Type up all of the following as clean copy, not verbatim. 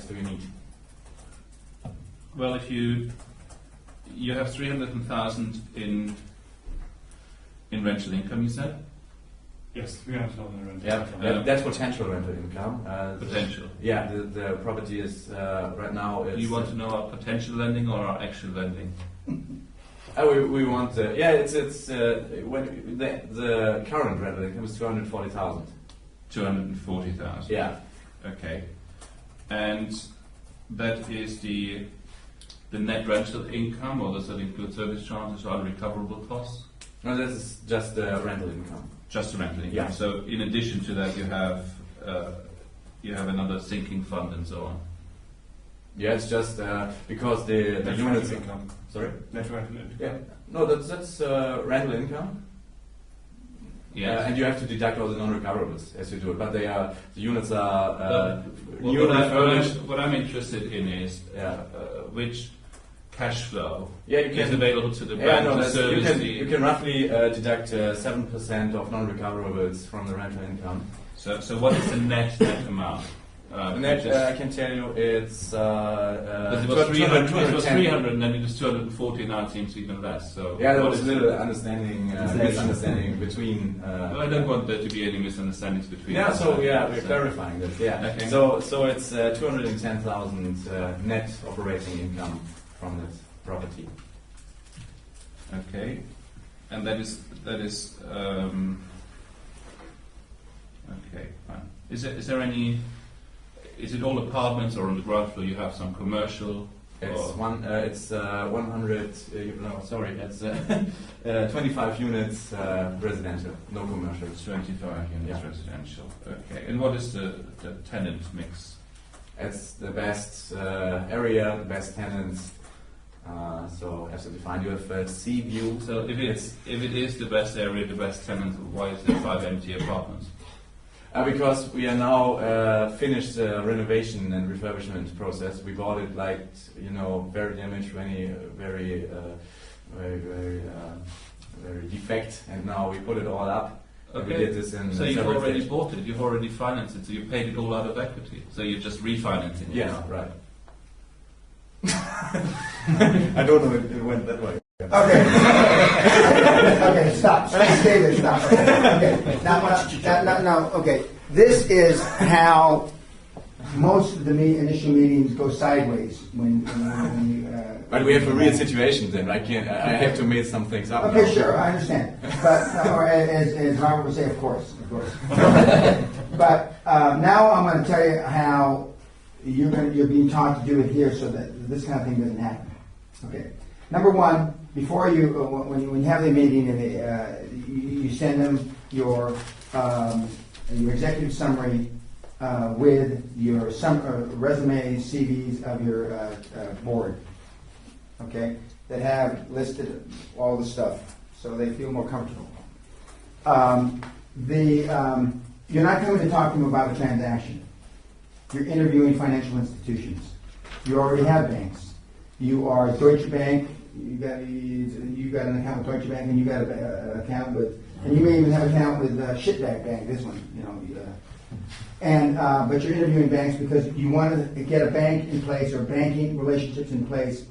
types do you need? Well, if you have 300,000 in rental income, you said? Yes, 300,000 rental Yeah, income. that's potential rental income. Potential. Yeah, the property is right now. Do you want to know our potential lending or our actual lending? We want it's when the current rental income is 240,000. 240,000. Yeah. Okay. And that is the net rental income, or does that include service charges or unrecoverable costs? No, this is just the rental income. Just the rental income. Yeah. So in addition to that, you have another sinking fund and so on. Yeah, it's just because the Net units rental income. Sorry. Net rental income. Yeah. No, that's rental income. Yes. And you have to deduct all the non-recoverables as you do it. But they are the units are new refurbished. What I'm interested in is Yeah. which cash flow Yeah, you is can available to the Yeah, bank no, to that's, you service can roughly deduct 7% of non-recoverables from the rental income. So what is the net amount? The net, I can tell you, it's Because it was 300, it was 210. 300, and then it was 240. Now it seems even less. So Yeah, there what was a is little it? misunderstanding between. Well, I don't want there to be any misunderstandings between. Yeah, us. so we're clarifying this. Yeah, Okay. so it's 210,000 net operating income from this property. Okay, and that is okay. Fine. Is there any? Is it all apartments, or on the ground floor you have some commercial? It's 100. No, sorry, it's 25 units residential, no commercial. 25 units Yeah. residential. Okay, and what is the tenant mix? It's the best area, the best tenants. So absolutely fine. You have sea view. So if it is the best area, the best tenant, why is there 5 empty apartments? Because we are now finished the renovation and refurbishment process. We bought it very damaged, very defect, and now we put it all up. Okay. We did this in So you've several already stages. bought it, you've already financed it, so you paid it all out of equity. So you're just refinancing it. Yeah, right. I don't know if it went that way. Okay. Okay, stop. Stay there, stop. Okay. Now, okay. This is how most of the initial meetings go sideways when you. But we have a real situation then. I have to make some things up. Okay, now. sure, I understand. But or as Robert would say, of course. But now I'm going to tell you how you're being taught to do it here, so that this kind of thing doesn't happen. Okay. Number one, before you when you have the meeting and you send them your executive summary with your resumes, CVs of your board. Okay, that have listed all the stuff, so they feel more comfortable. You're not coming to talk to them about a transaction. You're interviewing financial institutions. You already have banks. You are Deutsche Bank. You got an account with Deutsche Bank, and you got an account with, and you may even have an account with Shitbag Bank. This one, but you're interviewing banks because you want to get a bank in place or banking relationships in place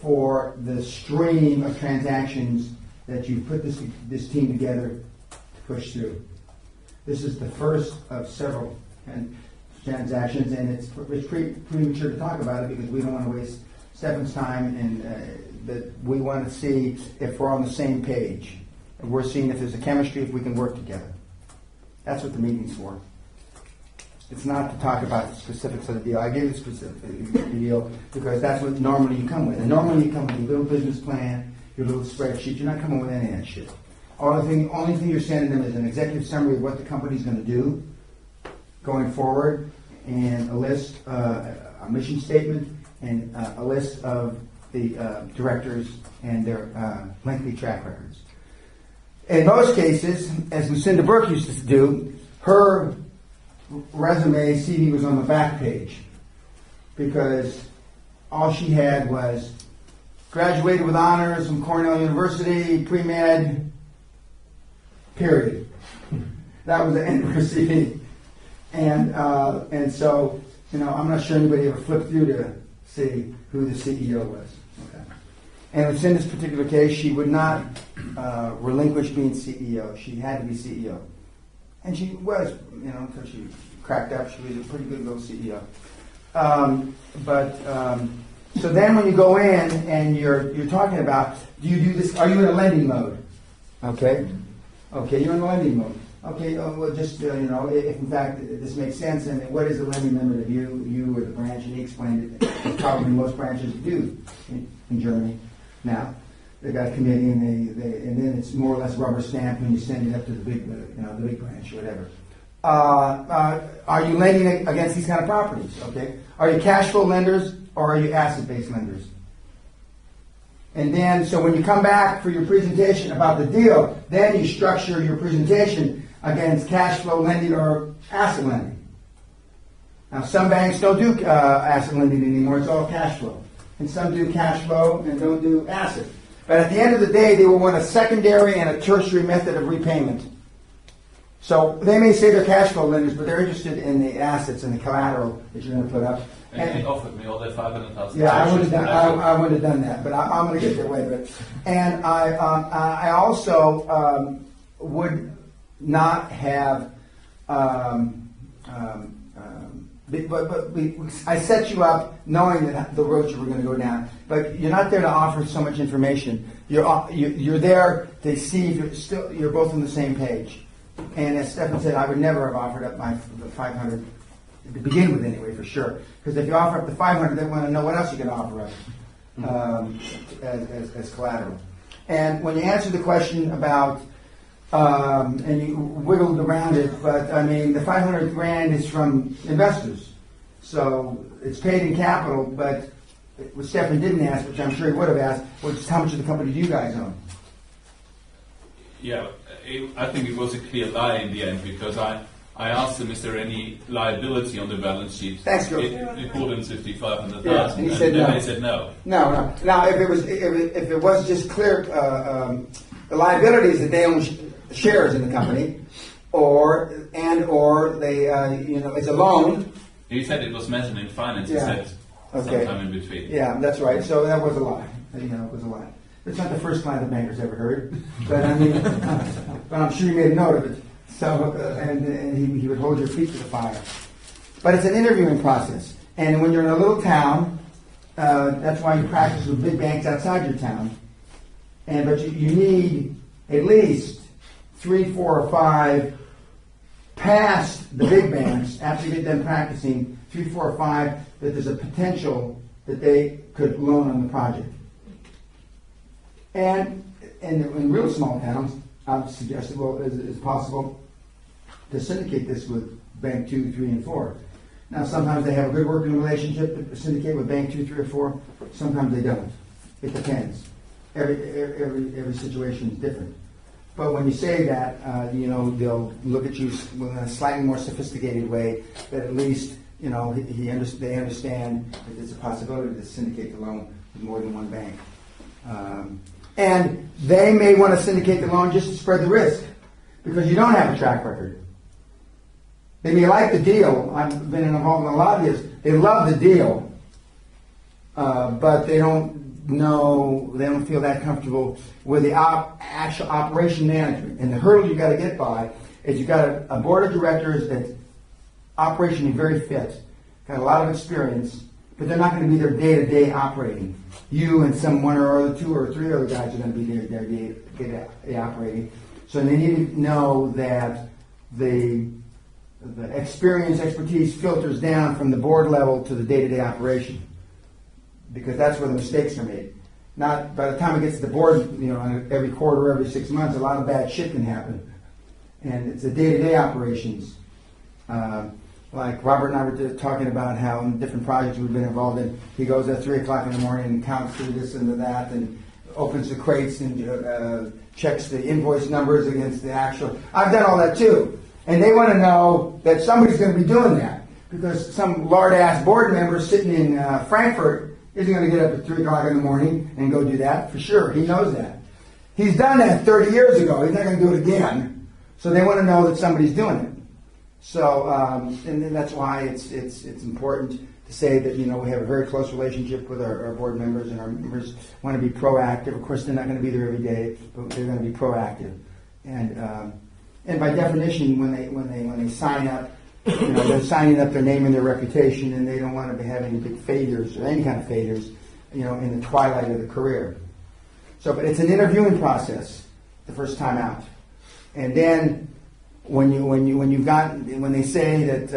for the stream of transactions that you put this team together to push through. This is the first of several transactions, and it's premature to talk about it because we don't want to waste Stefan's time, and that we want to see if we're on the same page. And we're seeing if there's a chemistry, if we can work together. That's what the meeting's for. It's not to talk about the specifics of the deal. I give you the specifics of the deal because that's what normally you come with. And normally you come with a little business plan, your little spreadsheet. You're not coming with any of that shit. Only thing you're sending them is an executive summary of what the company's going to do going forward, and a list, a mission statement, and a list of the directors and their lengthy track records. In most cases, as Lucinda Burke used to do, her resume CV was on the back page because all she had was graduated with honors from Cornell University, pre-med, period. That was the end of her CV. And so I'm not sure anybody ever flipped through to see who the CEO was. Okay. And in this particular case, she would not relinquish being CEO. She had to be CEO. And she was, until she cracked up, she was a pretty good little CEO. So then when you go in and you're talking about, do you do this, are you in a lending mode? Okay, you're in a lending mode. Okay, well just, if in fact this makes sense, and what is the lending limit of you or the branch? And he explained it, probably most branches do in Germany now. They got a committee and then it's more or less rubber stamped when you send it up to the big branch or whatever. Are you lending against these kind of properties? Okay. Are you cash flow lenders or are you asset-based lenders? And then, so when you come back for your presentation about the deal, then you structure your presentation against cash flow lending or asset lending. Now, some banks don't do asset lending anymore. It's all cash flow. And some do cash flow and don't do asset. But at the end of the day, they will want a secondary and a tertiary method of repayment. So they may say they're cash flow lenders, but they're interested in the assets and the collateral that you're going to put up. And they offered me all their 500,000. Yeah, I would have done that, but I'm going to get that way. And I also would not have. I set you up knowing that the road you were going to go down, but you're not there to offer so much information. You're there to see if you're both on the same page. And as Stefan said, I would never have offered up the 500 to begin with, anyway, for sure. Because if you offer up the 500, they want to know what else you can offer up as collateral. And when you answer the question about, and you wiggled around it, but I mean, the 500 grand is from investors, so it's paid in capital. But what Stefan didn't ask, which I'm sure he would have asked, was how much of the company do you guys own? Yeah, I think it was a clear lie in the end, because I asked him, is there any liability on the balance sheet? Thanks, Joe. It wouldn't 500,000, yeah, and he said no. They said no. No. Now, if it was just clear, the liabilities that they own shares in the company, or they, it's a loan. He said it was mezzanine finance. He said sometime in between. Yeah, that's right. So that was a lie. It was a lie. It's not the first lie the banker's ever heard, but I mean, but I'm sure you made a note of it. So, and he would hold your feet to the fire. But it's an interviewing process, and when you're in a little town, that's why you practice with big banks outside your town. But you need at least 3, 4, or 5 past the big banks after you get them practicing. 3, 4, or 5 that there's a potential that they could loan on the project. And in real small towns, I've suggested, it's possible to syndicate this with Bank 2, 3, and 4. Now, sometimes they have a good working relationship to syndicate with Bank 2, 3, or 4. Sometimes they don't. It depends. Every situation is different. But when you say that, they'll look at you in a slightly more sophisticated way. That at least, they understand that there's a possibility to syndicate the loan with more than one bank. And they may want to syndicate the loan just to spread the risk, because you don't have a track record. They may like the deal. I've been involved in a lot of this. They love the deal, but they don't feel that comfortable with the actual operation management. And the hurdle you got to get by is you got a board of directors that's operationally very fit, got a lot of experience, but they're not going to be there day-to-day operating. You and some 1 or 2 or 3 other guys are going to be there day-to-day operating. So they need to know that the expertise filters down from the board level to the day-to-day operation, because that's where the mistakes are made. Not by the time it gets to the board, every quarter, every 6 months, a lot of bad shit can happen. And it's the day-to-day operations. Like Robert and I were talking about how in different projects we've been involved in, he goes at 3 o'clock in the morning and counts through this and that and opens the crates and checks the invoice numbers against the actual. I've done all that too. And they want to know that somebody's going to be doing that, because some lard-ass board member sitting in Frankfurt isn't going to get up at 3 o'clock in the morning and go do that, for sure. He knows that. He's done that 30 years ago. He's not going to do it again. So they want to know that somebody's doing it. So, and then that's why it's important to say that, you know, we have a very close relationship with our board members, and our members want to be proactive. Of course, they're not going to be there every day, but they're going to be proactive. And by definition, when they sign up, you know, they're signing up their name and their reputation, and they don't want to have any big failures or any kind of failures, you know, in the twilight of the career. So, but it's an interviewing process the first time out, and then when they say that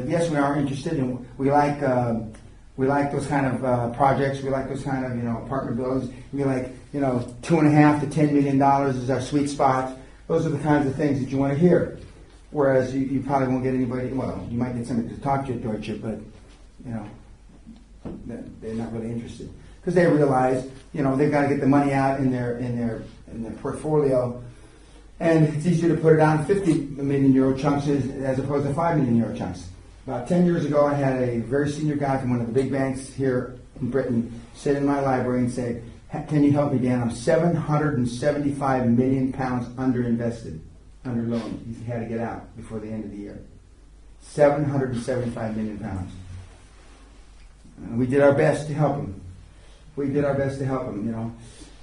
yes, we are interested and we like those kind of projects, we like those kind of, you know, apartment buildings, we like, you know, $2.5 to $10 million is our sweet spot. Those are the kinds of things that you want to hear. Whereas you probably won't get anybody. Well, you might get somebody to talk to you at Deutsche, but you know, they're not really interested because they realize, you know, they've got to get the money out in their portfolio, and it's easier to put it on 50 million euro chunks as opposed to 5 million euro chunks. About 10 years ago, I had a very senior guy from one of the big banks here in Britain sit in my library and say, "Can you help me, Dan? I'm 775 million pounds underinvested, under loan. He had to get out before the end of the year. 775 million pounds. We did our best to help him. You know.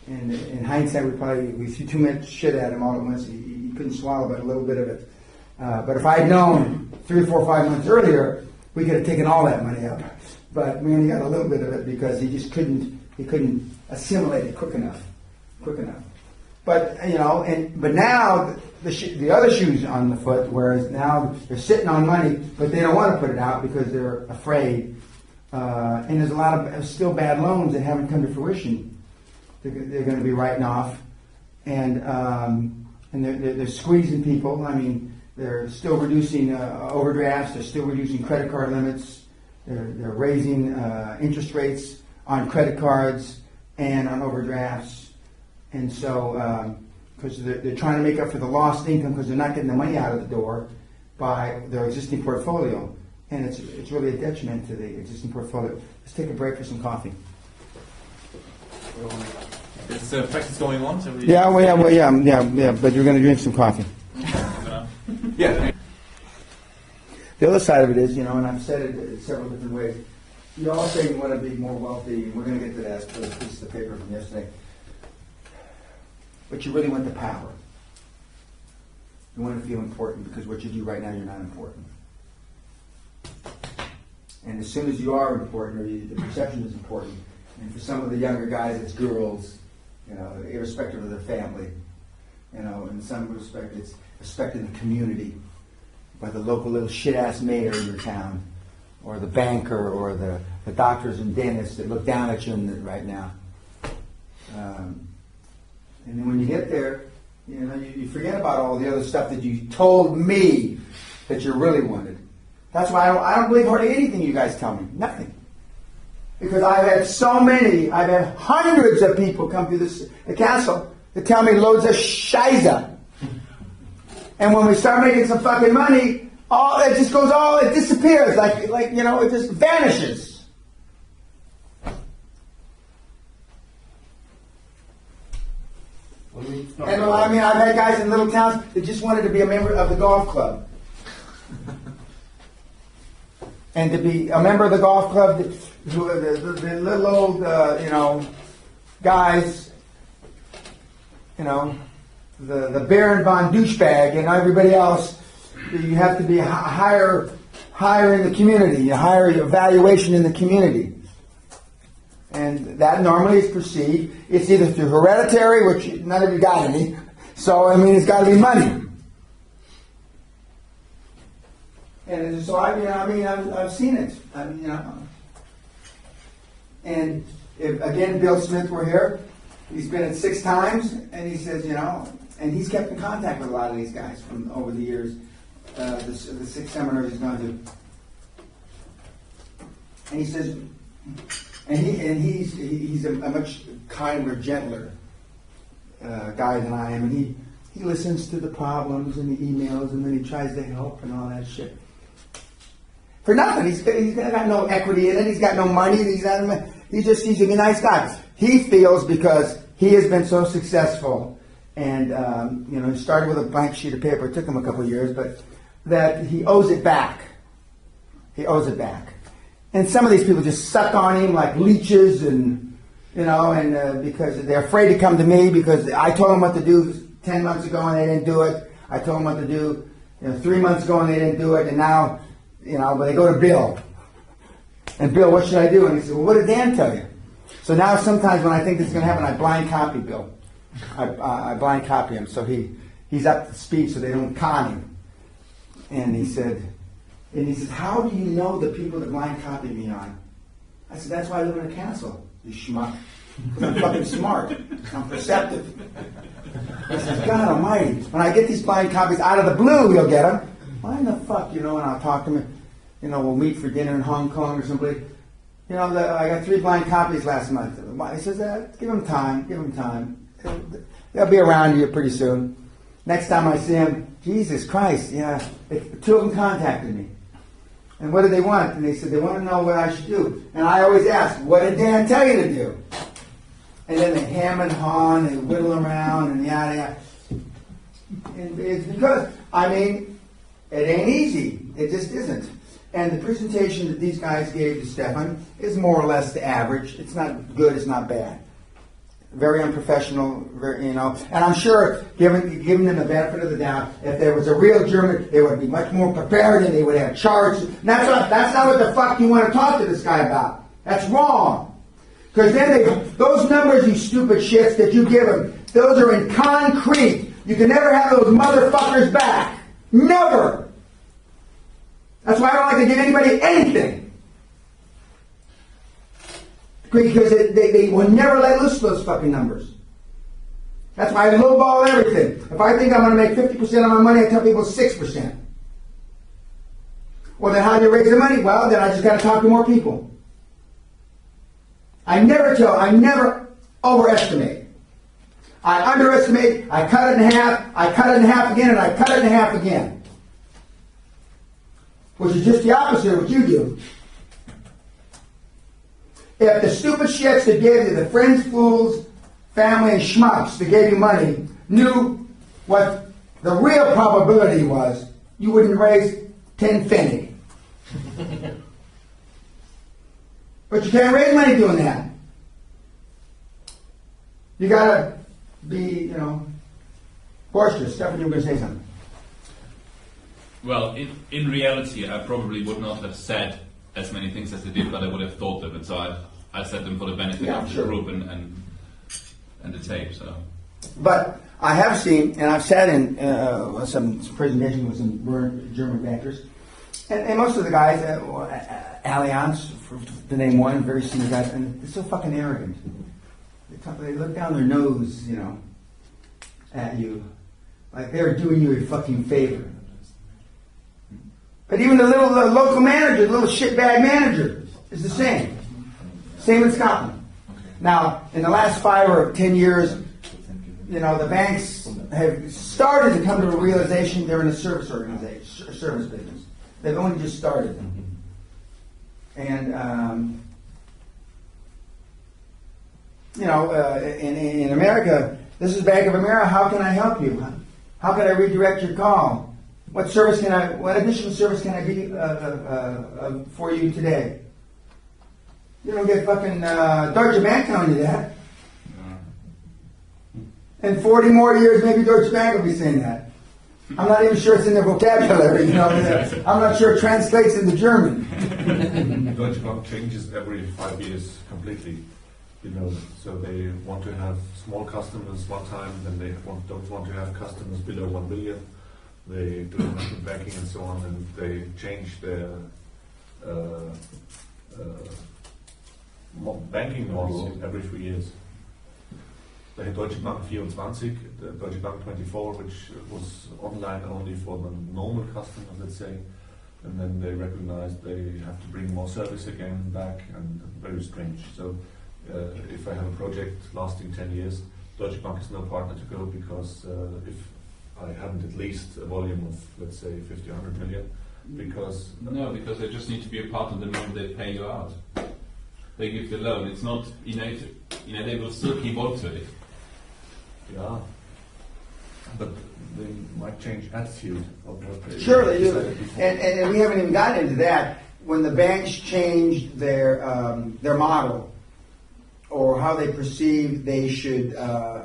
And in hindsight, we threw too much shit at him all at once. He couldn't swallow but a little bit of it. But if I had known 3 or 4 or 5 months earlier, we could have taken all that money up. But we only got a little bit of it because he just couldn't assimilate it quick enough. But you know, but now the other shoe's on the foot. Whereas now they're sitting on money, but they don't want to put it out because they're afraid. And there's a lot of still bad loans that haven't come to fruition. They're going to be writing off, and they're squeezing people. I mean, they're still reducing overdrafts. They're still reducing credit card limits. They're raising interest rates on credit cards and on overdrafts. And so, because they're trying to make up for the lost income because they're not getting the money out of the door by their existing portfolio. And it's really a detriment to the existing portfolio. Let's take a break for some coffee. Is practice going on? So Yeah, but you're going to drink some coffee. Yeah. The other side of it is, you know, and I've said it several different ways, you all say you want to be more wealthy, and we're going to get to that, but this is the paper from yesterday. But you really want the power. You want to feel important because what you do right now, you're not important. And as soon as you are important, or the perception is important, and for some of the younger guys, it's girls, you know, irrespective of their family. You know, in some respect, it's respect in the community by the local little shit-ass mayor in your town, or the banker, or the doctors and dentists that look down at you right now. And then when you get there, you know, you forget about all the other stuff that you told me that you really wanted. That's why I don't believe hardly anything you guys tell me. Nothing. Because I've had hundreds of people come through the castle that tell me loads of shiza. And when we start making some fucking money, it disappears. Like you know, it just vanishes. And I mean, I've had guys in little towns that just wanted to be a member of the golf club. And to be a member of the golf club, the little old, you know, guys, you know, the Baron von douchebag and everybody else, you have to be higher in the community, a higher evaluation in the community. And that normally is perceived, it's either through hereditary, which none of you got any, so I mean, it's got to be money. And so I've seen it. I mean, you know. And if, again, Bill Smith were here. He's been it 6 times, and he says, you know, and he's kept in contact with a lot of these guys from over the years. The 6 seminars he's gone to, and he says, and he's a much kinder, gentler guy than I am, and he listens to the problems and the emails, and then he tries to help and all that shit. For nothing. He's got no equity in it. He's got no money. He's a nice guy. He feels because he has been so successful, and you know, he started with a blank sheet of paper. It took him a couple of years, but that he owes it back. He owes it back. And some of these people just suck on him like leeches, and because they're afraid to come to me because I told them what to do 10 months ago and they didn't do it. I told them what to do 3 months ago and they didn't do it, and now, but they go to Bill. And Bill, what should I do? And he said, well, what did Dan tell you? So now sometimes when I think this is going to happen, I blind copy Bill. I blind copy him so he's up to speed so they don't con him. And he says, how do you know the people that blind copy me on? I said, that's why I live in a castle, you schmuck. Because I'm fucking smart. I'm perceptive. He says, God almighty, when I get these blind copies out of the blue, you'll get them. Why in the fuck, and I'll talk to him. We'll meet for dinner in Hong Kong or somebody. I got 3 blind copies last month. He says, give them time. They'll be around here pretty soon. Next time I see him, Jesus Christ, 2 of them contacted me. And what did they want? And they said, they want to know what I should do. And I always ask, what did Dan tell you to do? And then they ham and haw and they whittle around and yada yada. And it's because, it ain't easy. It just isn't. And the presentation that these guys gave to Stefan is more or less the average. It's not good, it's not bad. Very unprofessional, and I'm sure, giving them the benefit of the doubt, if there was a real German, they would be much more prepared and they would have charts. That's not what the fuck you want to talk to this guy about. That's wrong. Because then those numbers, you stupid shits that you give them, those are in concrete. You can never have those motherfuckers back. Never. That's why I don't like to give anybody anything. Because they will never let loose those fucking numbers. That's why I lowball everything. If I think I'm going to make 50% of my money, I tell people 6%. Well, then how do you raise the money? Well, then I just got to talk to more people. I never overestimate. I underestimate, I cut it in half, I cut it in half again, and I cut it in half again. Which is just the opposite of what you do. If the stupid shits that gave you, the friends, fools, family, and schmucks that gave you money, knew what the real probability was, you wouldn't raise 10 pfennig. But you can't raise money doing that. You gotta be, boisterous. Stefan, you were going to say something. Well, in reality, I probably would not have said as many things as I did, but I would have thought them, and so I said them for the benefit of the group and the tape. So, but I have seen, and I've sat in some presentations with some German bankers, and most of the guys, Allianz, to name one, very senior guys, and they're so fucking arrogant. They look down their nose, at you, like they're doing you a fucking favor. But even the little local manager, the little shitbag manager, is the same. Same in Scotland. Now, in the last 5 or 10 years, the banks have started to come to a realization they're in a service organization, service business. They've only just started. And, in America, this is Bank of America. How can I help you? How can I redirect your call? What additional service can I be for you today? You don't get fucking Deutsche Bank telling you that. In 40 more years, maybe Deutsche Bank will be saying that. I'm not even sure it's in their vocabulary. I'm not sure it translates into German. Deutsche Bank changes every 5 years completely. So they want to have small customers one time, then they don't want to have customers below 1 billion. They do investment banking and so on, and they change their banking model every 3 years. They had Deutsche Bank 24, the Deutsche Bank 24, which was online only for the normal customers, let's say, and then they recognized they have to bring more service again back, and very strange. So if I have a project lasting 10 years, Deutsche Bank is no partner to go, because if I haven't at least a volume of, let's say, 50, 100 million, because... No, because they just need to be a part of the moment they pay you out. They give the loan. It's not, they will still keep on to it. Yeah. But they might change attitude of what they Sure they do. decided before. And we haven't even gotten into that. When the banks changed their model, or how they perceive they should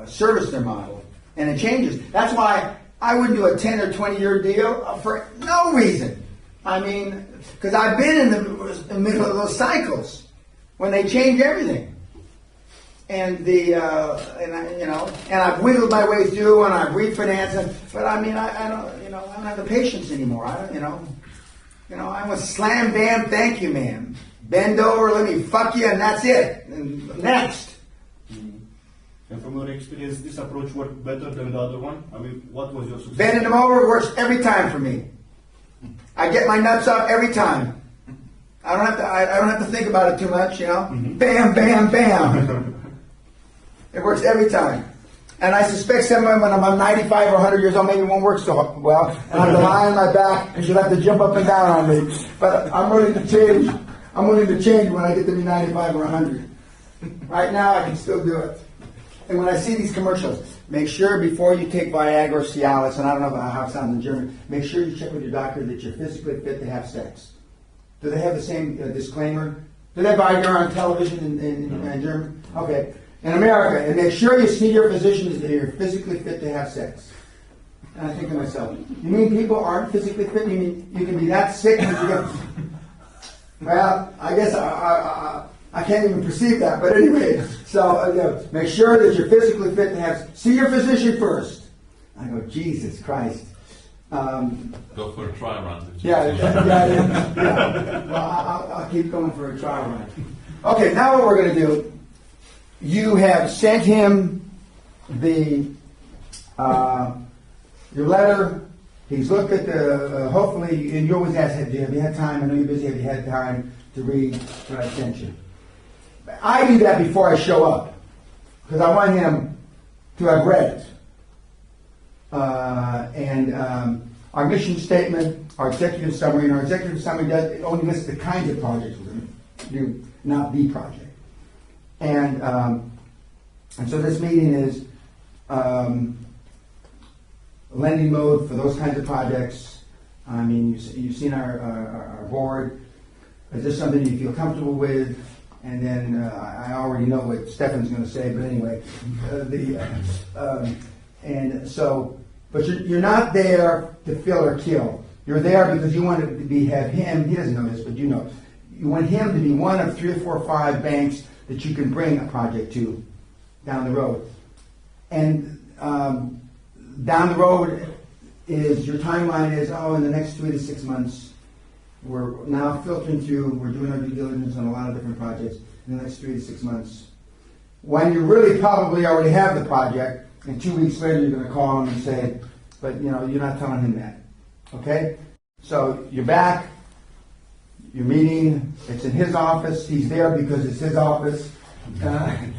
service their model, and it changes. That's why I wouldn't do a 10 or 20-year deal for no reason. I mean, because I've been in the middle of those cycles when they change everything, and I've wiggled my way through and I've refinanced it. But I mean, I don't have the patience anymore. I'm a slam bam, thank you, ma'am. Bend over, let me fuck you, and that's it. And next. And from your experience, this approach worked better than the other one? I mean, what was your success? Bending them over works every time for me. I get my nuts up every time. I don't have to think about it too much, Bam, bam, bam. It works every time. And I suspect someone when I'm 95 or 100 years old, maybe it won't work so well. And I have to lie on my back, and she'll have to jump up and down on me. But I'm willing to change. I'm willing to change when I get to be 95 or 100. Right now, I can still do it. And when I see these commercials, make sure before you take Viagra or Cialis, and I don't know how it sounds in German, make sure you check with your doctor that you're physically fit to have sex. Do they have the same disclaimer? Do they have Viagra on television in German? Okay. In America, and make sure you see your physician that you're physically fit to have sex. And I think to myself, you mean people aren't physically fit? You mean you can be that sick that you get... Well, I guess I can't even perceive that, but anyway, so make sure that you're physically fit to have... See your physician first. I go, Jesus Christ. Go for a trial run. Yeah. Well, I'll keep going for a trial run. Okay, now what we're going to do, you have sent him your letter. He's looked at hopefully, and you always ask, have you had time? I know you're busy. Have you had time to read what I sent you? I do that before I show up, because I want him to have read it. Our mission statement, our executive summary, and our executive summary only lists the kinds of projects we're going to do, not the project. And so this meeting is lending mode for those kinds of projects. I mean, you've seen our board. Is this something you feel comfortable with? And then I already know what Stefan's going to say, but anyway, but you're not there to fill or kill. You're there because you want to have him. He doesn't know this, but you know. You want him to be one of 3 or 4 or 5 banks that you can bring a project to down the road. And down the road is your timeline is, in the next 3 to 6 months, we're now filtering through, we're doing our due diligence on a lot of different projects in the next 3 to 6 months. When you really probably already have the project, and 2 weeks later you're going to call him and say, but you're not telling him that. Okay? So you're back, you're meeting, it's in his office, he's there because it's his office. Okay,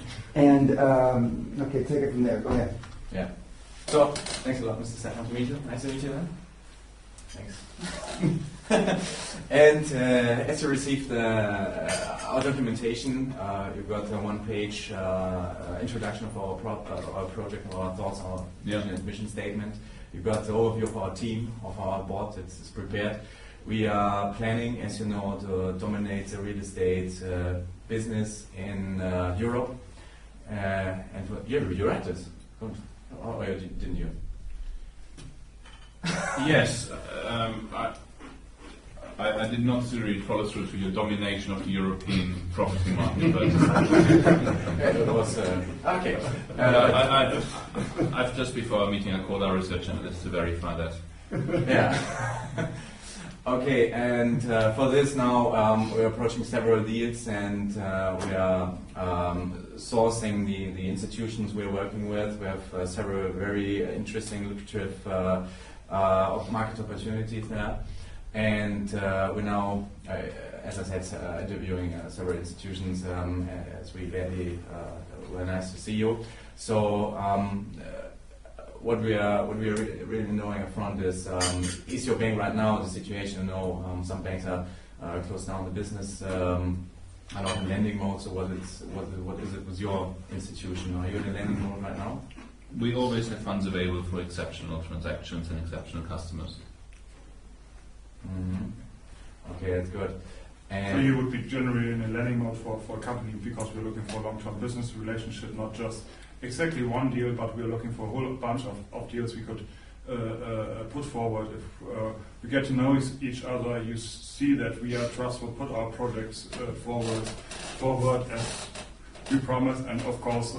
take it from there. Go ahead. Yeah. So, thanks a lot, Mr. Stefan. To meet you. Nice to meet you then. Thanks. And as you received our documentation, you've got a 1-page introduction of our project, our thoughts, our vision and mission statement. You've got the overview of our team, of our board. It's prepared. We are planning, as you know, to dominate the real estate business in Europe. And you read it. Or didn't you? Yes. I did not really follow through to your domination of the European property market, but it was okay. I've just before our meeting I called our research analyst to verify that. Yeah. Okay, and for this now we're approaching several deals, and we are sourcing the institutions we're working with. We have several very interesting, lucrative market opportunities there. And we're now, as I said, interviewing several institutions as we gladly were nice to see you. So what we are really knowing up front is your bank right now, the situation, some banks are closed down the business, are not in lending mode. So what is it with your institution? Are you in a lending mode right now? We always have funds available for exceptional transactions and exceptional customers. Okay, that's good. So And you would be generally in a lending mode for a company because we're looking for a long-term business relationship, not just exactly one deal, but we're looking for a whole bunch of deals we could put forward. If we get to know each other, you see that we are trustworthy, put our projects forward as we promise, and of course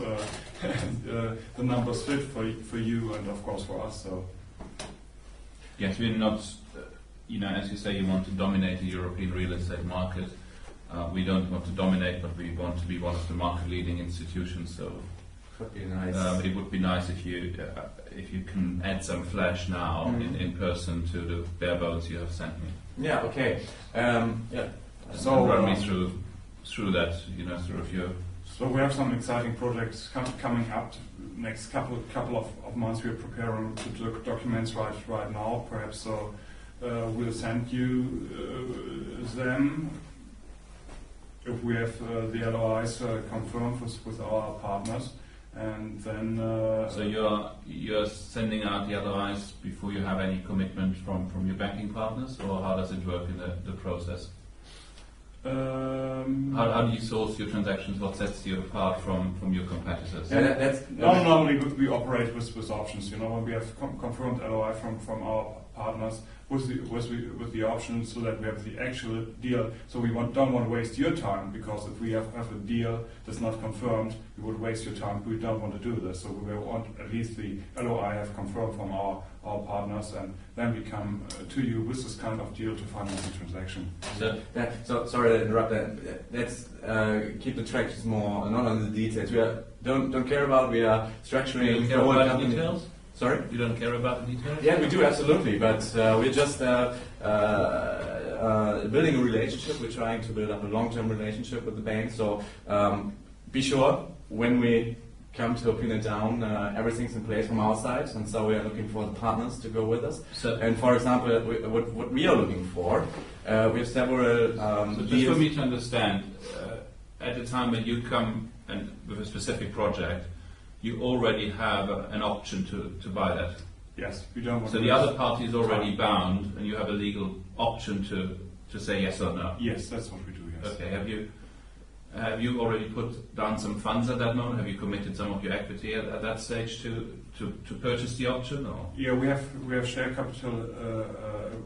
the numbers fit for you and of course for us. So Yes, we're not, as you say, you want to dominate the European real estate market. We don't want to dominate, but we want to be one of the market-leading institutions. So would be nice. it would be nice if you can add some flesh now in person to the bare bones you have sent me. Yeah. Okay. Yeah. So run me through that, through a few. So we have some exciting projects coming up next couple of months. We're preparing the documents right now. Perhaps so we'll send you them if we have the LOIs confirmed with our partners, and then. So you're sending out the LOIs before you have any commitment from your banking partners, or how does it work in the process? How do you source your transactions? What sets you apart from your competitors? Yeah, normally we operate with options. When we have confirmed LOI from our partners with the option, so that we have the actual deal. So we don't want to waste your time, because if we have a deal that's not confirmed, we would waste your time. We don't want to do this. So we want at least the LOI have confirmed from our partners, and then we come to you with this kind of deal to finance the transaction. So sorry to interrupt that. Let's keep the tracks more not on the details. We don't care about. We are structuring. You don't care about the details? Sorry? You don't care about the details? Yeah, we do, absolutely. But we're just building a relationship. We're trying to build up a long-term relationship with the bank. So be sure when we come to pin it down, everything's in place from our side. And so we are looking for the partners to go with us. And for example, what we are looking for, we have several so just for me to understand, at the time when you come and with a specific project, you already have an option to buy that. Yes, we don't want. So the other party is already bound, and you have a legal option to say yes or no. Yes, that's what we do. Yes. Okay. Have you already put down some funds at that moment? Have you committed some of your equity at that stage to purchase the option? Or? Yeah, we have share capital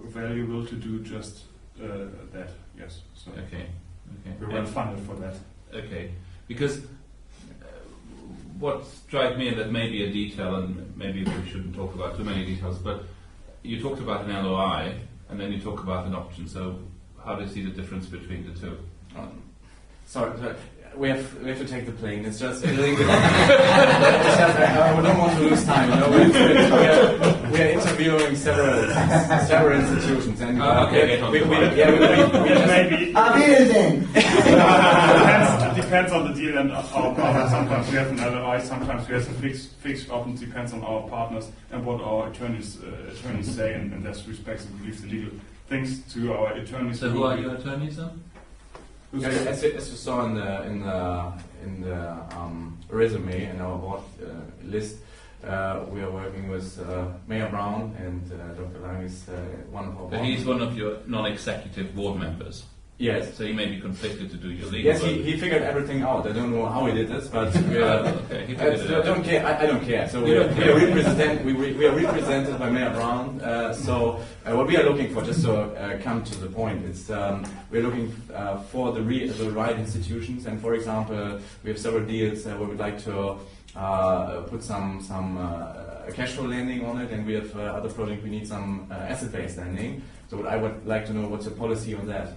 valuable to do just that. Yes. So Okay. we're well funded for that. Okay. Because what struck me, and that may be a detail, and maybe we shouldn't talk about too many details, but you talked about an LOI, and then you talk about an option. So how do you see the difference between the two? Sorry, we have to take the plane. It's just a little bit. I don't want to lose time. We are interviewing several institutions, and depends on the deal and our partners. Sometimes we have an LOI, sometimes we have a fixed option. Depends on our partners and what our attorneys say, and in that respect, we leave the legal things to our attorneys. So who are your attorneys then? As you saw in the resume in our board list, we are working with Mayor Brown, and Dr. Lang is one of our. But he's one of your non-executive board members. Yes. So he may be conflicted to do your legal. Yes, he figured everything out. I don't know how he did this, but okay, he figured it out. Don't care. I don't care. So we are represented by Mayor Brown. So what we are looking for, just to come to the point, it's we're looking for the right institutions. And for example, we have several deals where we'd like to put some cash flow lending on it, and we have other projects we need some asset-based lending. So I would like to know what's your policy on that.